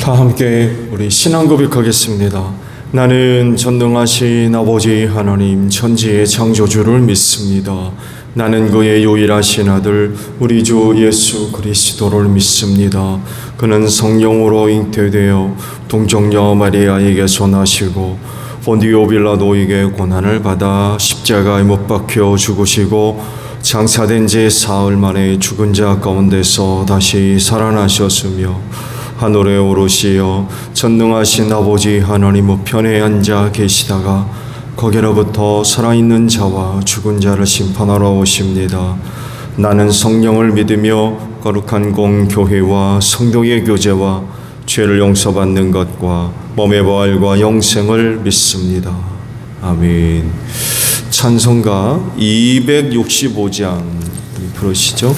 다 함께 우리 신앙 고백하겠습니다. 나는 전능하신 아버지 하나님 천지의 창조주를 믿습니다. 나는 그의 유일하신 아들 우리 주 예수 그리스도를 믿습니다. 그는 성령으로 잉태되어 동정녀 마리아에게서 나시고 본디오 빌라도에게 고난을 받아 십자가에 못 박혀 죽으시고 장사된 지 사흘 만에 죽은 자 가운데서 다시 살아나셨으며 하늘에 오르시어 전능하신 아버지 하나님 우편에 앉아 계시다가 거기로부터 살아있는 자와 죽은 자를 심판하러 오십니다. 나는 성령을 믿으며 거룩한 공교회와 성도의 교제와 죄를 용서받는 것과 몸의 부활과 영생을 믿습니다. 아멘. 찬송가 265장 부르시죠.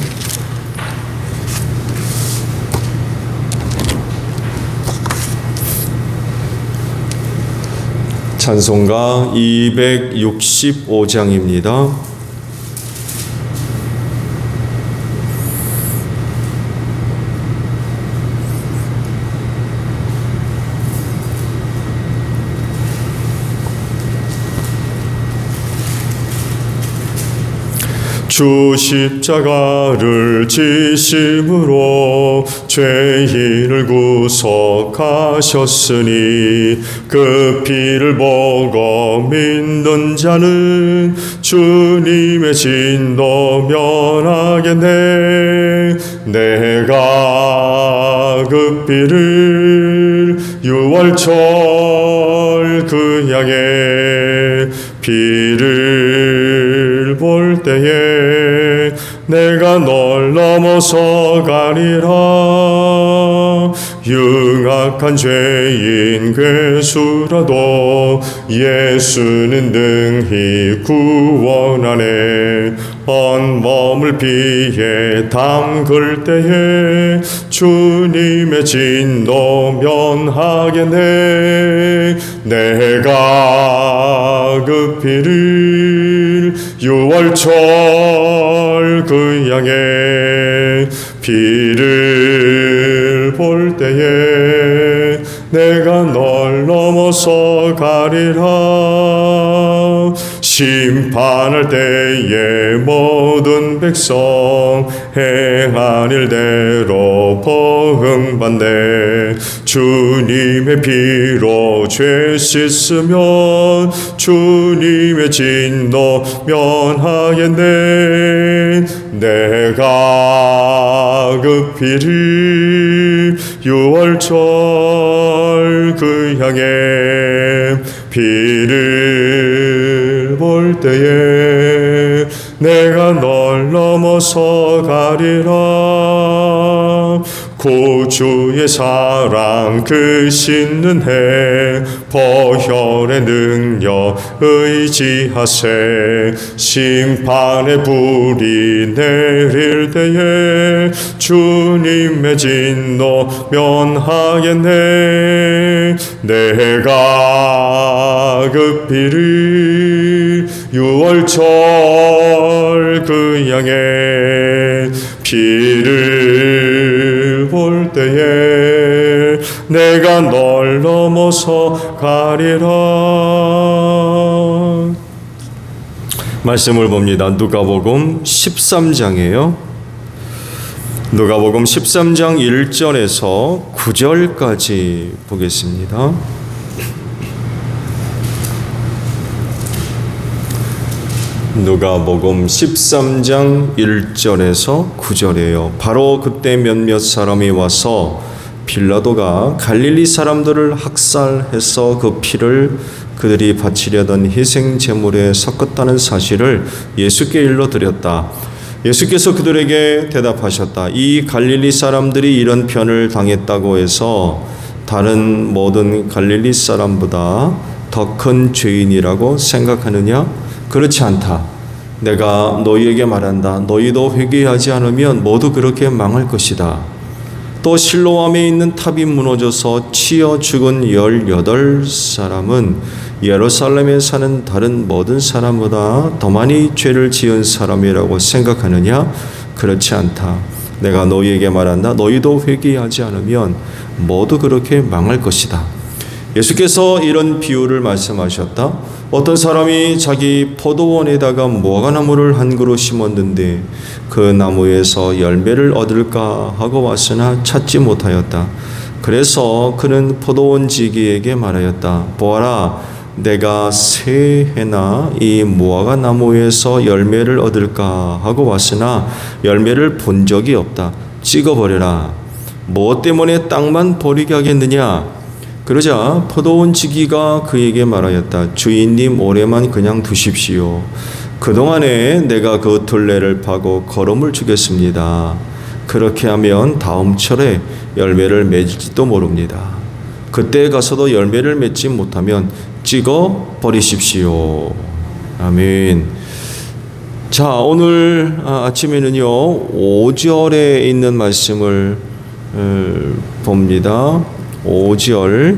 찬송가 265장입니다. 주 십자가를 지심으로 죄인을 구속하셨으니 그 피를 보고 믿는 자는 주님의 진노 면하겠네. 내가 그 피를 유월절 그 양의 피를 볼 때에 내가 널 넘어서 가리라. 흉악한 죄인 괴수라도 예수는 능히 구원하네. 온몸을 피에 담글 때에 주님의 진노 면하겠네. 내가 그 피를 유월절 그 양의 피를 볼 때에 내가 널 넘어서 가리라. 심판할 때에 모든 백성 행한 일대로 보응받네. 주님의 피로 죄 씻으면 주님의 진노 면하겠네. 내가 그 피를 유월절 그 향해 피를 볼 때에 내가 널 넘어서 가리라. 구주의 사랑 크신 은혜 보혈의 능력 의지하세. 심판의 불이 내릴 때에 주님의 진노 면하겠네. 내가 그 피를 유월절 그 양의 피를 볼 때에 내가 널 넘어서 가리라. 말씀을 봅니다. 누가복음 13장이에요. 누가복음 13장 1절에서 9절까지 보겠습니다. 누가복음 13장 1절에서 9절이에요. 바로 그때 몇몇 사람이 와서 빌라도가 갈릴리 사람들을 학살해서 그 피를 그들이 바치려던 희생 제물에 섞었다는 사실을 예수께 일러드렸다. 예수께서 그들에게 대답하셨다. 이 갈릴리 사람들이 이런 편을 당했다고 해서 다른 모든 갈릴리 사람보다 더 큰 죄인이라고 생각하느냐? 그렇지 않다. 내가 너희에게 말한다. 너희도 회개하지 않으면 모두 그렇게 망할 것이다. 또 실로암에 있는 탑이 무너져서 치여 죽은 18사람은 예루살렘에 사는 다른 모든 사람보다 더 많이 죄를 지은 사람이라고 생각하느냐? 그렇지 않다. 내가 너희에게 말한다. 너희도 회개하지 않으면 모두 그렇게 망할 것이다. 예수께서 이런 비유를 말씀하셨다. 어떤 사람이 자기 포도원에다가 무화과나무를 한 그루 심었는데 그 나무에서 열매를 얻을까 하고 왔으나 찾지 못하였다. 그래서 그는 포도원지기에게 말하였다. 보아라, 내가 새 해나 이 무화과 나무에서 열매를 얻을까 하고 왔으나 열매를 본 적이 없다. 찍어버려라. 무엇 때문에 땅만 버리게 하겠느냐? 그러자 포도원지기가 그에게 말하였다. 주인님, 올해만 그냥 두십시오. 그동안에 내가 그 둘레를 파고 거름을 주겠습니다. 그렇게 하면 다음 철에 열매를 맺을지도 모릅니다. 그때 가서도 열매를 맺지 못하면 찍어 버리십시오. 아멘. 자, 오늘 아침에는요 5절에 있는 말씀을 봅니다. 5절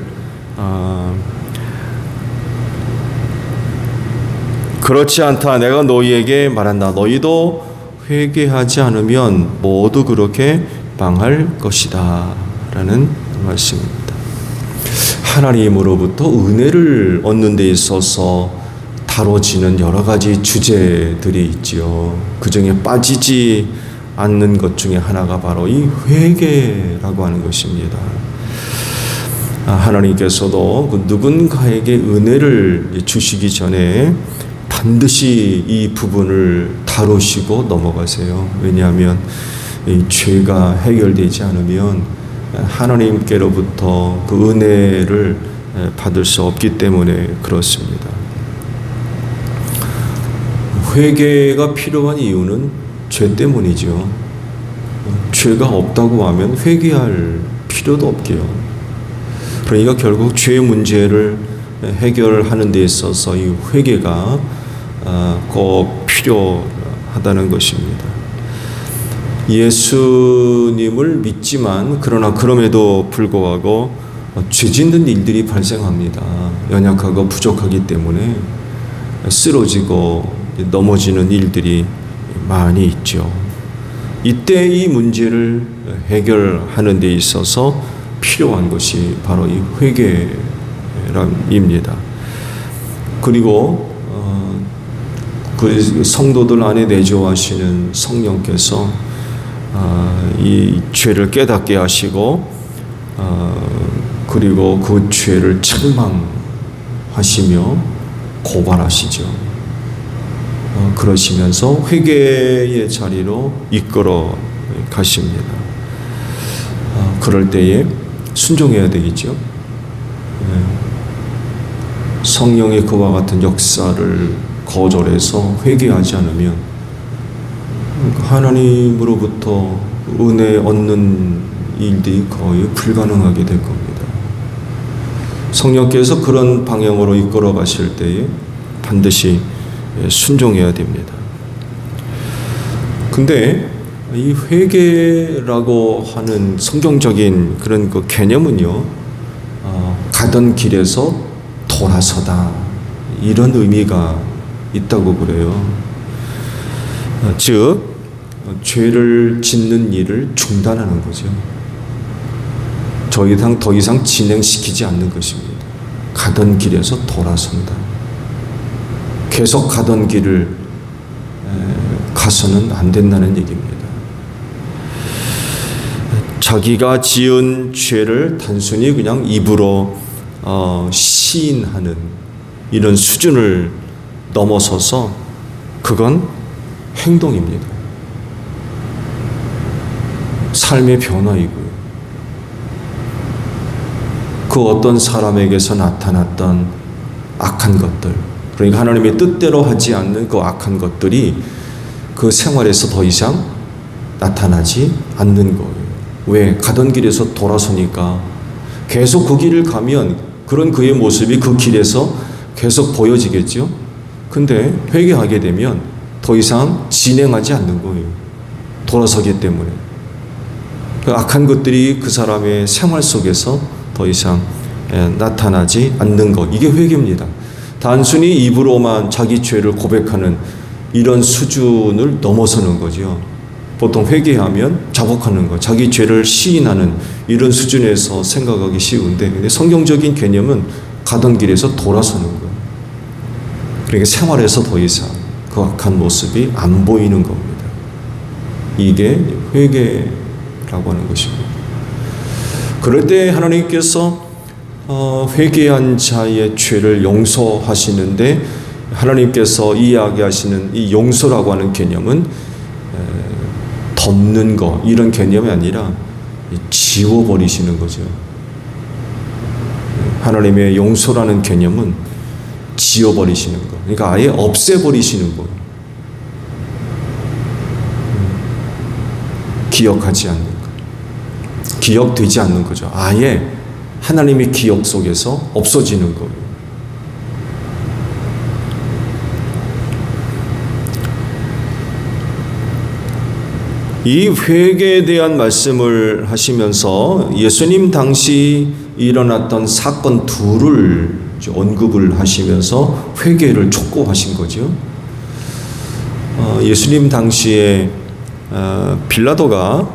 그렇지 않다. 내가 너희에게 말한다. 너희도 회개하지 않으면 모두 그렇게 망할 것이다 라는 말씀입니다. 하나님으로부터 은혜를 얻는 데 있어서 다뤄지는 여러 가지 주제들이 있지요. 그 중에 빠지지 않는 것 중에 하나가 바로 이 회개라고 하는 것입니다. 하나님께서도 그 누군가에게 은혜를 주시기 전에 반드시 이 부분을 다루시고 넘어가세요. 왜냐하면 이 죄가 해결되지 않으면 하나님께로부터 그 은혜를 받을 수 없기 때문에 그렇습니다. 회개가 필요한 이유는 죄 때문이죠. 죄가 없다고 하면 회개할 필요도 없게요. 그러니까 결국 죄 문제를 해결하는 데 있어서 이 회개가 꼭 필요하다는 것입니다. 예수님을 믿지만 그러나 그럼에도 불구하고 죄 짓는 일들이 발생합니다. 연약하고 부족하기 때문에 쓰러지고 넘어지는 일들이 많이 있죠. 이때 이 문제를 해결하는 데 있어서 필요한 것이 바로 이 회개입니다. 그리고 그 성도들 안에 내주하시는 성령께서 이 죄를 깨닫게 하시고 그리고 그 죄를 책망하시며 고발하시죠. 그러시면서 회개의 자리로 이끌어 가십니다. 그럴 때에 순종해야 되겠죠. 성령의 그와 같은 역사를 거절해서 회개하지 않으면 하나님으로부터 은혜 얻는 일들이 거의 불가능하게 될 겁니다. 성령께서 그런 방향으로 이끌어 가실 때에 반드시 순종해야 됩니다. 근데 이 회개라고 하는 성경적인 그런 그 개념은요, 가던 길에서 돌아서다 이런 의미가 있다고 그래요. 즉 죄를 짓는 일을 중단하는 거죠. 더 이상 진행시키지 않는 것입니다. 가던 길에서 돌아선다. 계속 가던 길을 가서는 안 된다는 얘기입니다. 자기가 지은 죄를 단순히 그냥 입으로 시인하는 이런 수준을 넘어서서 그건 행동입니다. 삶의 변화이고요. 그 어떤 사람에게서 나타났던 악한 것들, 그러니까 하나님의 뜻대로 하지 않는 그 악한 것들이 그 생활에서 더 이상 나타나지 않는 거예요. 왜? 가던 길에서 돌아서니까 계속 그 길을 가면 그런 그의 모습이 그 길에서 계속 보여지겠죠. 근데 회개하게 되면 더 이상 진행하지 않는 거예요. 돌아서기 때문에. 그 악한 것들이 그 사람의 생활 속에서 더 이상 나타나지 않는 것. 이게 회개입니다. 단순히 입으로만 자기 죄를 고백하는 이런 수준을 넘어서는 거죠. 보통 회개하면 자복하는 거, 자기 죄를 시인하는 이런 수준에서 생각하기 쉬운데, 근데 성경적인 개념은 가던 길에서 돌아서는 거. 그러니까 생활에서 더 이상 그 악한 모습이 안 보이는 겁니다. 이게 회개라고 하는 것입니다. 그럴 때 하나님께서 회개한 자의 죄를 용서하시는데, 하나님께서 이야기하시는 이 용서라고 하는 개념은 덮는 거 이런 개념이 아니라 지워버리시는 거죠. 하나님의 용서라는 개념은 지워버리시는 거, 그러니까 아예 없애버리시는 거예요. 기억하지 않는 거, 기억되지 않는 거죠. 아예 하나님의 기억 속에서 없어지는 거예요. 이 회개에 대한 말씀을 하시면서 예수님 당시 일어났던 사건 둘을 언급을 하시면서 회개를 촉구하신 거죠. 예수님 당시에 빌라도가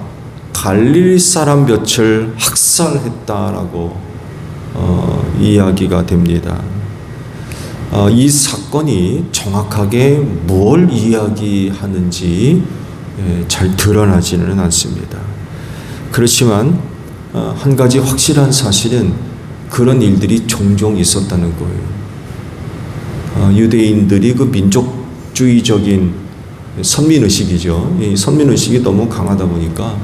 갈릴리 사람 몇을 학살했다라고 이야기가 됩니다. 이 사건이 정확하게 뭘 이야기하는지 잘 드러나지는 않습니다. 그렇지만 한 가지 확실한 사실은 그런 일들이 종종 있었다는 거예요. 유대인들이 그 민족주의적인 선민의식이죠. 이 선민의식이 너무 강하다 보니까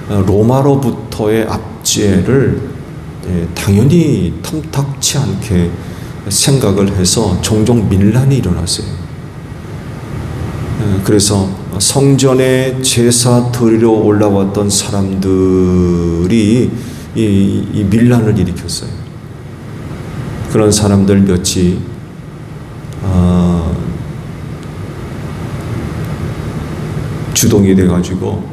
로마로부터의 압제를 당연히 탐탁치 않게 생각을 해서 종종 밀란이 일어났어요. 그래서 성전에 제사 드리러 올라왔던 사람들이 이 밀란을 일으켰어요. 그런 사람들 몇이 주동이 돼가지고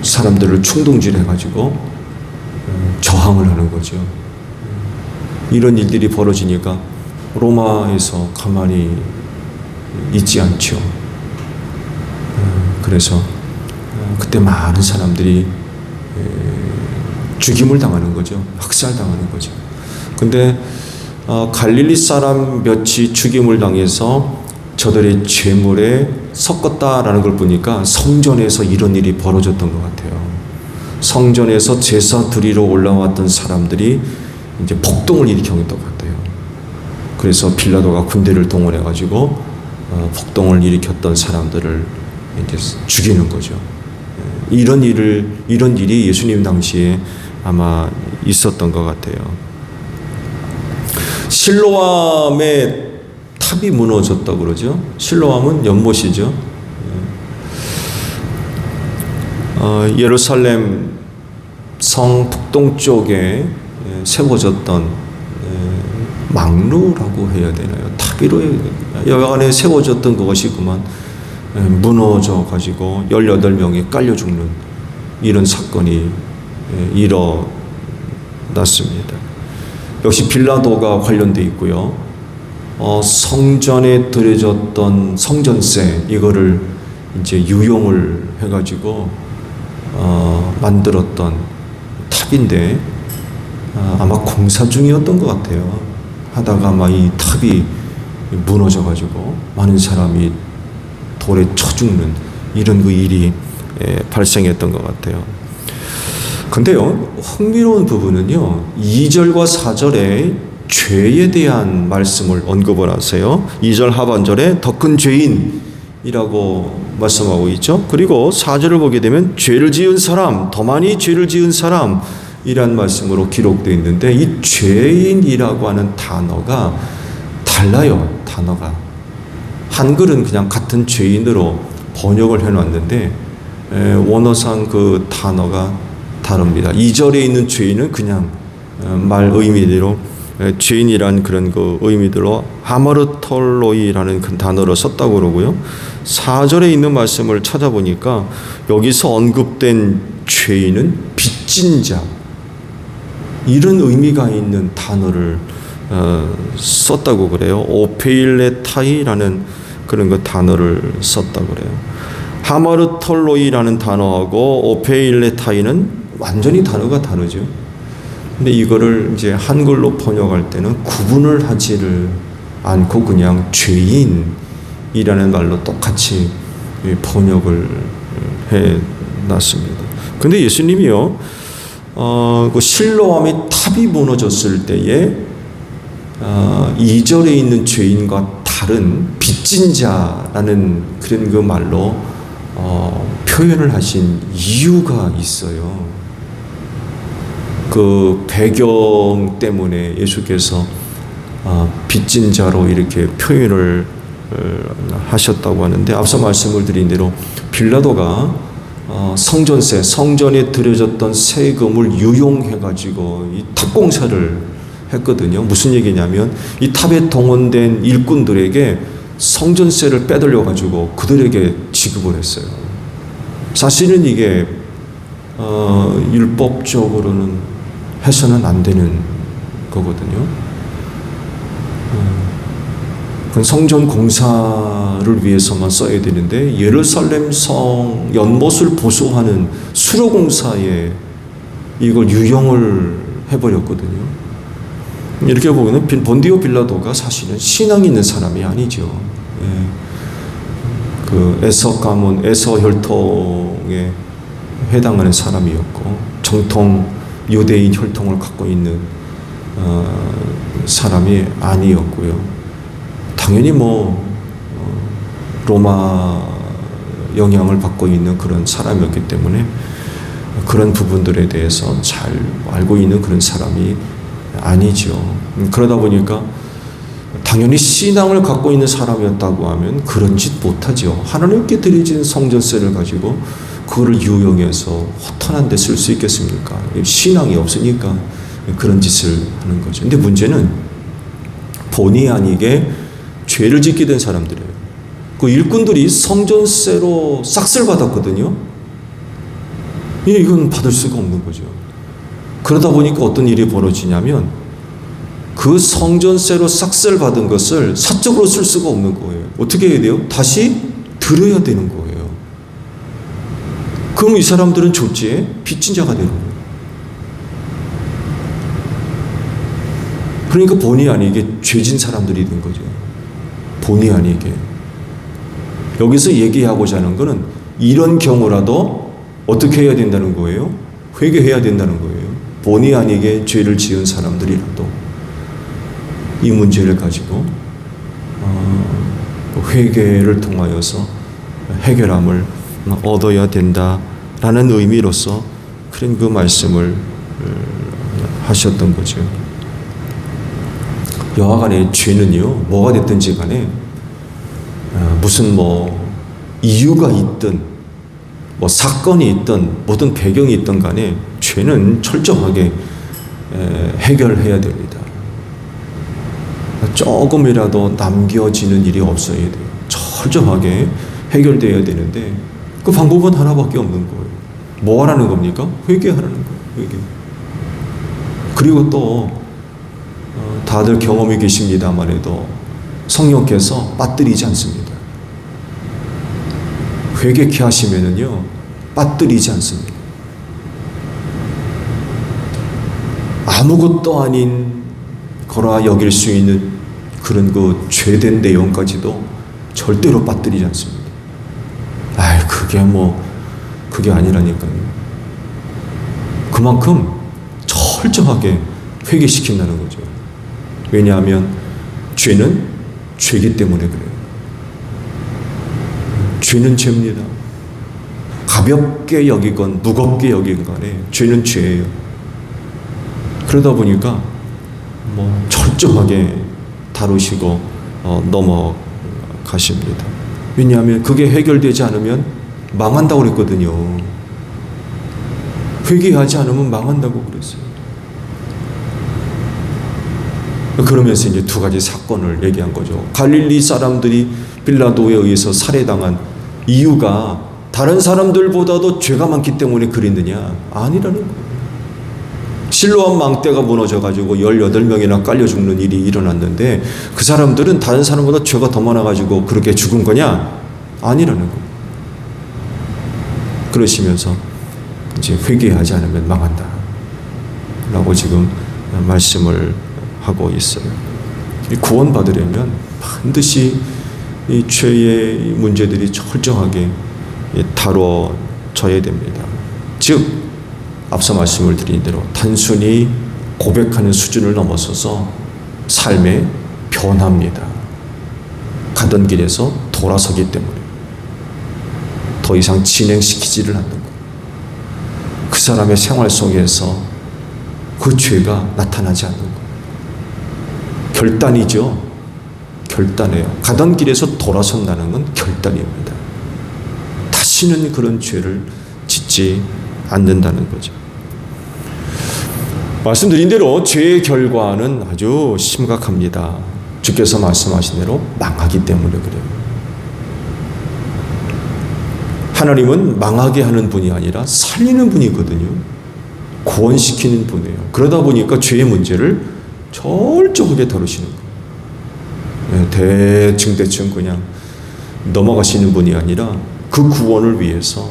사람들을 충동질해가지고 저항을 하는 거죠. 이런 일들이 벌어지니까 로마에서 가만히 있지 않죠. 그래서 그때 많은 사람들이 죽임을 당하는 거죠. 학살당하는 거죠. 근데 갈릴리 사람 몇이 죽임을 당해서 저들의 죄물에 섞었다라는 걸 보니까 성전에서 이런 일이 벌어졌던 것 같아요. 성전에서 제사 드리러 올라왔던 사람들이 이제 폭동을 일으켰던 것 같아요. 그래서 빌라도가 군대를 동원해가지고 폭동을 일으켰던 사람들을 이제 죽이는 거죠. 이런 일이 예수님 당시에 아마 있었던 것 같아요. 실로암의 탑이 무너졌다고 그러죠. 실로암은 연못이죠. 예루살렘 성 북동쪽에 세워졌던 망루라고 해야 되나요? 탑위로 여간에 세워졌던 그것이 그만 무너져 가지고 18명이 깔려 죽는 이런 사건이 일어났습니다. 역시 빌라도가 관련돼 있고요. 성전에 들여졌던 성전세 이거를 이제 유용을 해가지고 만들었던 탑인데 아마 공사 중이었던 것 같아요. 하다가 아마 이 탑이 무너져가지고 많은 사람이 돌에 쳐 죽는 이런 그 일이 발생했던 것 같아요. 근데요, 흥미로운 부분은요, 2절과 4절에 죄에 대한 말씀을 언급을 하세요. 2절 하반절에 더 큰 죄인이라고 말씀하고 있죠. 그리고 4절을 보게 되면 죄를 지은 사람, 더 많이 죄를 지은 사람 이란 말씀으로 기록되어 있는데, 이 죄인이라고 하는 단어가 달라요. 단어가 한글은 그냥 같은 죄인으로 번역을 해놨는데 원어상 그 단어가 다릅니다. 2절에 있는 죄인은 그냥 말 의미대로 죄인이란 그런 그 의미대로 하마르톨로이라는 그 단어를 썼다고 그러고요. 4절에 있는 말씀을 찾아보니까 여기서 언급된 죄인은 빚진 자, 이런 의미가 있는 단어를 썼다고 그래요. 오페일레타이라는 그런 그 단어를 썼다고 그래요. 하마르톨로이라는 단어하고 오페일레타이는 완전히 단어가 다르죠. 근데 이거를 이제 한글로 번역할 때는 구분을 하지를 않고 그냥 죄인이라는 말로 똑같이 번역을 해 놨습니다. 근데 예수님이요, 그 실로암의 탑이 무너졌을 때에 2절에 있는 죄인과 다른 빚진 자라는 그런 그 말로 표현을 하신 이유가 있어요. 그 배경 때문에 예수께서 빚진 자로 이렇게 표현을 하셨다고 하는데, 앞서 말씀을 드린 대로 빌라도가 성전세, 성전에 들여졌던 세금을 유용해가지고 이 탑공사를 했거든요. 무슨 얘기냐면 이 탑에 동원된 일꾼들에게 성전세를 빼돌려가지고 그들에게 지급을 했어요. 사실은 이게 율법적으로는 해서는 안 되는 거거든요. 그건 성전 공사를 위해서만 써야 되는데 예루살렘 성 연못을 보수하는 수로 공사에 이걸 유용을 해버렸거든요. 이렇게 보면 본디오 빌라도가 사실은 신앙이 있는 사람이 아니죠. 예. 그 에서 가문, 에서 혈통에 해당하는 사람이었고 정통 유대인 혈통을 갖고 있는 사람이 아니었고요. 당연히 로마 영향을 받고 있는 그런 사람이었기 때문에 그런 부분들에 대해서 잘 알고 있는 그런 사람이 아니죠. 그러다 보니까 당연히 신앙을 갖고 있는 사람이었다고 하면 그런 짓 못하죠. 하나님께 드려진 성전세를 가지고 그거를 유용해서 허탄한 데 쓸 수 있겠습니까? 신앙이 없으니까 그런 짓을 하는 거죠. 근데 문제는 본의 아니게 죄를 짓게 된 사람들이에요. 그 일꾼들이 성전세로 싹쓸 받았거든요. 이건 받을 수가 없는 거죠. 그러다 보니까 어떤 일이 벌어지냐면 그 성전세로 싹쓸 받은 것을 사적으로 쓸 수가 없는 거예요. 어떻게 해야 돼요? 다시 들어야 되는 거예요. 그럼 이 사람들은 졸지에 빚진 자가 되는 거예요. 그러니까 본의 아니게 죄진 사람들이 된 거죠. 본의 아니게. 여기서 얘기하고자 하는 것은 이런 경우라도 어떻게 해야 된다는 거예요? 회개해야 된다는 거예요. 본의 아니게 죄를 지은 사람들이라도 이 문제를 가지고 회개를 통하여서 해결함을 얻어야 된다라는 의미로서 그런 그 말씀을 하셨던 거죠. 여하간에 죄는요, 뭐가 됐든지 간에 무슨 이유가 있든 사건이 있든 모든 배경이 있든 간에 죄는 철저하게 해결해야 됩니다. 조금이라도 남겨지는 일이 없어야 돼요. 철저하게 해결돼야 되는데 그 방법은 하나밖에 없는 거예요. 뭐 하라는 겁니까? 회개하라는 거예요. 회개. 그리고 또 다들 경험이 계십니다만 해도 성령께서 빠뜨리지 않습니다. 회개케 하시면은요, 빠뜨리지 않습니다. 아무것도 아닌 거라 여길 수 있는 그런 그 죄된 내용까지도 절대로 빠뜨리지 않습니다. 그게 아니라니까요. 그만큼 철저하게 회개시킨다는 거죠. 왜냐하면 죄는 죄기 때문에 그래요. 죄는 죄입니다. 가볍게 여기건 무겁게 여기건 간에 죄는 죄예요. 그러다 보니까 철저하게 다루시고 넘어가십니다. 왜냐하면 그게 해결되지 않으면 망한다고 그랬거든요. 회개하지 않으면 망한다고 그랬어요. 그러면서 이제 두 가지 사건을 얘기한 거죠. 갈릴리 사람들이 빌라도에 의해서 살해당한 이유가 다른 사람들보다도 죄가 많기 때문에 그랬느냐? 아니라는 거예요. 실로암 망대가 무너져가지고 18명이나 깔려 죽는 일이 일어났는데 그 사람들은 다른 사람보다 죄가 더 많아가지고 그렇게 죽은 거냐? 아니라는 거예요. 그러시면서 이제 회개하지 않으면 망한다 라고 지금 말씀을 하고 있어요. 구원받으려면 반드시 이 죄의 문제들이 철저하게 다뤄져야 됩니다. 즉 앞서 말씀을 드린 대로 단순히 고백하는 수준을 넘어서서 삶에 변합니다. 가던 길에서 돌아서기 때문에 더 이상 진행시키지를 않는 거예요. 그 사람의 생활 속에서 그 죄가 나타나지 않는 거예요. 결단이죠. 결단해요. 가던 길에서 돌아선다는 건 결단입니다. 다시는 그런 죄를 짓지 않는다는 거죠. 말씀드린 대로 죄의 결과는 아주 심각합니다. 주께서 말씀하신 대로 망하기 때문에 그래요. 하나님은 망하게 하는 분이 아니라 살리는 분이거든요. 구원시키는 분이에요. 그러다 보니까 죄의 문제를 철저하게 다루시는 거예요. 대충 그냥 넘어가시는 분이 아니라 그 구원을 위해서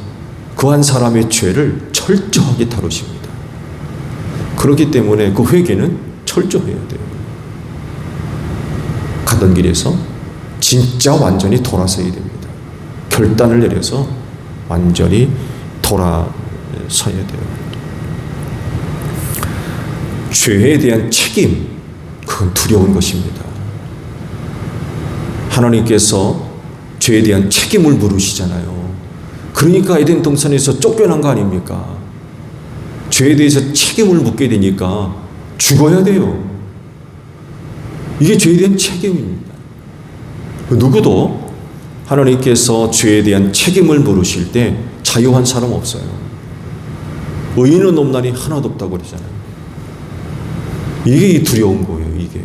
그 한 사람의 죄를 철저하게 다루십니다. 그렇기 때문에 그 회개는 철저해야 돼요. 가던 길에서 진짜 완전히 돌아서야 됩니다. 결단을 내려서 완전히 돌아서야 돼요. 죄에 대한 책임, 그건 두려운 것입니다. 하나님께서 죄에 대한 책임을 물으시잖아요. 그러니까 에덴 동산에서 쫓겨난 거 아닙니까? 죄에 대해서 책임을 묻게 되니까 죽어야 돼요. 이게 죄에 대한 책임입니다. 누구도 하나님께서 죄에 대한 책임을 물으실 때 자유한 사람 없어요. 의인은 없나니 하나도 없다고 그러잖아요. 이게 두려운 거예요. 이게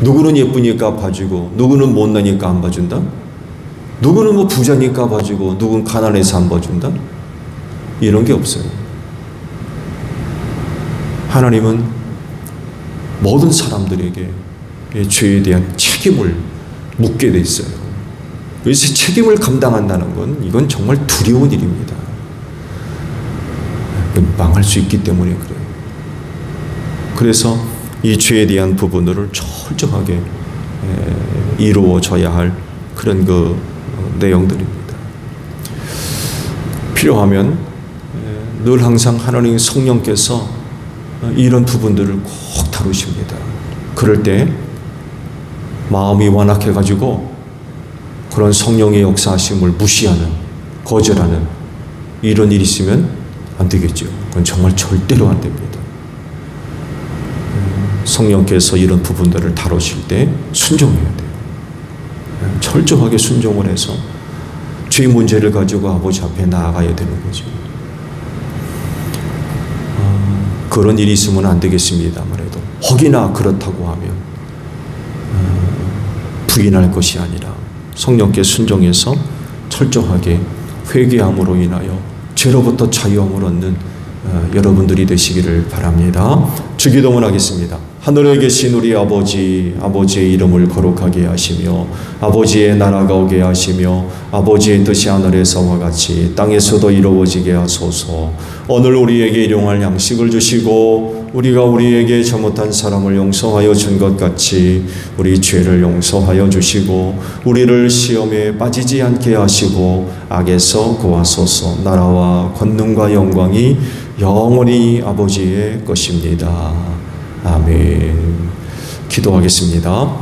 누구는 예쁘니까 봐주고 누구는 못나니까 안 봐준다. 누구는 뭐 부자니까 봐주고 누구는 가난해서 안 봐준다. 이런 게 없어요. 하나님은 모든 사람들에게 죄에 대한 책임을 묻게 돼 있어요. 그래서 책임을 감당한다는 건 이건 정말 두려운 일입니다. 망할 수 있기 때문에 그래요. 그래서 이 죄에 대한 부분들을 철저하게 이루어져야 할 그런 그 내용들입니다. 필요하면 늘 항상 하나님 성령께서 이런 부분들을 꼭 다루십니다. 그럴 때 마음이 완악해가지고 그런 성령의 역사하심을 무시하는, 거절하는 이런 일이 있으면 안 되겠죠. 그건 정말 절대로 안 됩니다. 성령께서 이런 부분들을 다루실 때 순종해야 돼요. 철저하게 순종을 해서 죄 문제를 가지고 아버지 앞에 나아가야 되는 거죠. 그런 일이 있으면 안 되겠습니다만 혹이나 그렇다고 하면 부인할 것이 아니라 성령께 순종해서 철저하게 회개함으로 인하여 죄로부터 자유함을 얻는 여러분들이 되시기를 바랍니다. 주기도문 하겠습니다. 하늘에 계신 우리 아버지, 아버지의 이름을 거룩하게 하시며 아버지의 나라가 오게 하시며 아버지의 뜻이 하늘에서와 같이 땅에서도 이루어지게 하소서. 오늘 우리에게 일용할 양식을 주시고 우리가 우리에게 잘못한 사람을 용서하여 준 것 같이 우리 죄를 용서하여 주시고 우리를 시험에 빠지지 않게 하시고 악에서 구하소서. 나라와 권능과 영광이 영원히 아버지의 것입니다. 아멘. 기도하겠습니다.